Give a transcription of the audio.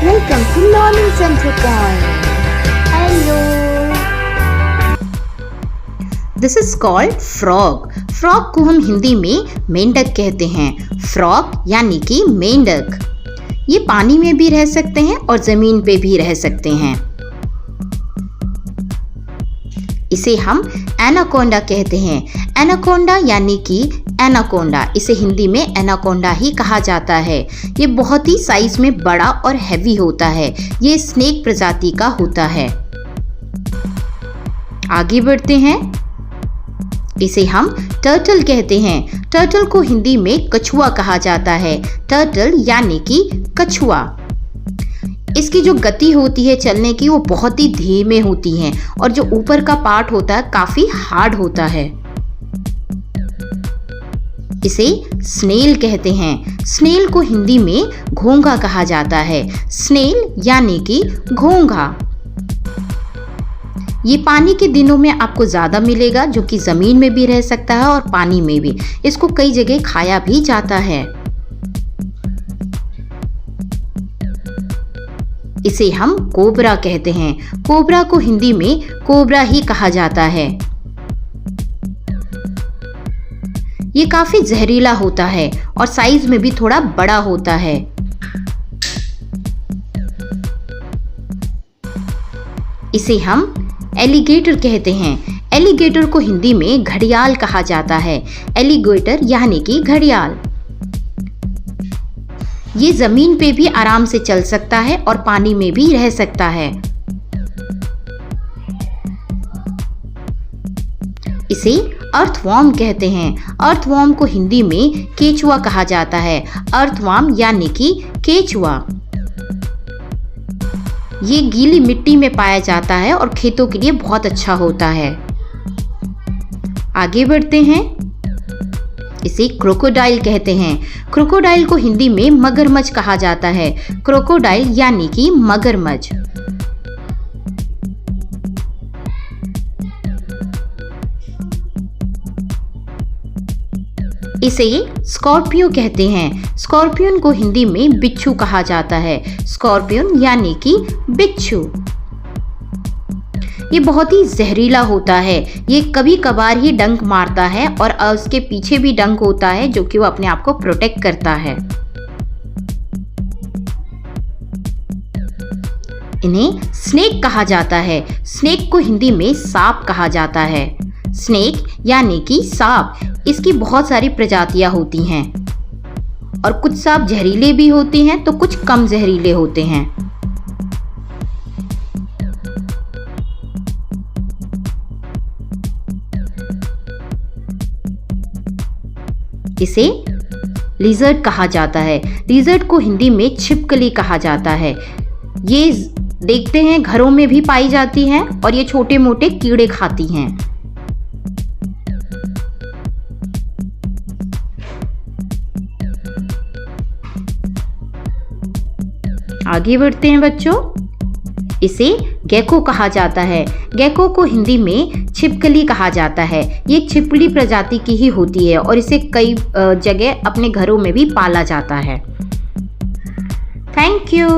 Welcome to Learning Center Point. Hello. This is called frog. Frog को हम हिंदी में मेंढक कहते हैं. Frog यानी कि मेंढक. ये पानी में भी रह सकते हैं और जमीन पे भी रह सकते हैं. इसे हम एनाकोंडा कहते हैं. एनाकोंडा यानी कि एनाकोंडा, इसे हिंदी में एनाकोंडा ही कहा जाता है. ये बहुत ही साइज में बड़ा और हैवी होता है. ये स्नेक प्रजाति का होता है. आगे बढ़ते हैं. इसे हम टर्टल कहते हैं. टर्टल को हिंदी में कछुआ कहा जाता है. टर्टल यानी कि कछुआ. इसकी जो गति होती है चलने की वो बहुत ही धीमे होती है और जो ऊपर का पार्ट होता है काफी हार्ड होता है. इसे स्नेल कहते हैं. स्नेल को हिंदी में घोंघा कहा जाता है. स्नेल यानी कि घोंघा. ये पानी के दिनों में आपको ज़्यादा मिलेगा, जो कि ज़मीन में भी रह सकता है और पानी में भी. इसको कई जगह खाया भी जाता है. इसे हम कोबरा कहते हैं. कोबरा को हिंदी में कोबरा ही कहा जाता है. ये काफी जहरीला होता है और साइज में भी थोड़ा बड़ा होता है. इसे हम एलिगेटर कहते हैं. एलिगेटर को हिंदी में घड़ियाल कहा जाता है. एलिगेटर यानी कि घड़ियाल. ये जमीन पे भी आराम से चल सकता है और पानी में भी रह सकता है. इसे अर्थवॉर्म कहते हैं. अर्थवॉर्म को हिंदी में केचुआ कहा जाता है. अर्थवॉर्म यानी कि केचुआ. ये गीली मिट्टी में पाया जाता है और खेतों के लिए बहुत अच्छा होता है. आगे बढ़ते हैं. इसे क्रोकोडाइल कहते हैं. क्रोकोडाइल को हिंदी में मगरमच्छ कहा जाता है. क्रोकोडाइल यानी कि मगरमच्छ. इसे स्कॉर्पियो कहते हैं. स्कॉर्पियन को हिंदी में बिच्छू कहा जाता है. स्कॉर्पियन यानी कि बिच्छू. ये बहुत ही जहरीला होता है. ये कभी कभार ही डंक मारता है और उसके पीछे भी डंक होता है, जो कि वो अपने आप को प्रोटेक्ट करता है. इन्हें स्नेक कहा जाता है. स्नेक को हिंदी में सांप कहा जाता है. स्नेक यानी कि सांप. इसकी बहुत सारी प्रजातियां होती हैं और कुछ सांप जहरीले भी होते हैं तो कुछ कम जहरीले होते हैं. इसे लिजर्ड कहा जाता है. लिजर्ड को हिंदी में छिपकली कहा जाता है. ये देखते हैं घरों में भी पाई जाती हैं और ये छोटे मोटे कीड़े खाती हैं. आगे बढ़ते हैं बच्चों. इसे गेको कहा जाता है. गेको को हिंदी में छिपकली कहा जाता है. ये छिपकली प्रजाति की ही होती है और इसे कई जगह अपने घरों में भी पाला जाता है. Thank you.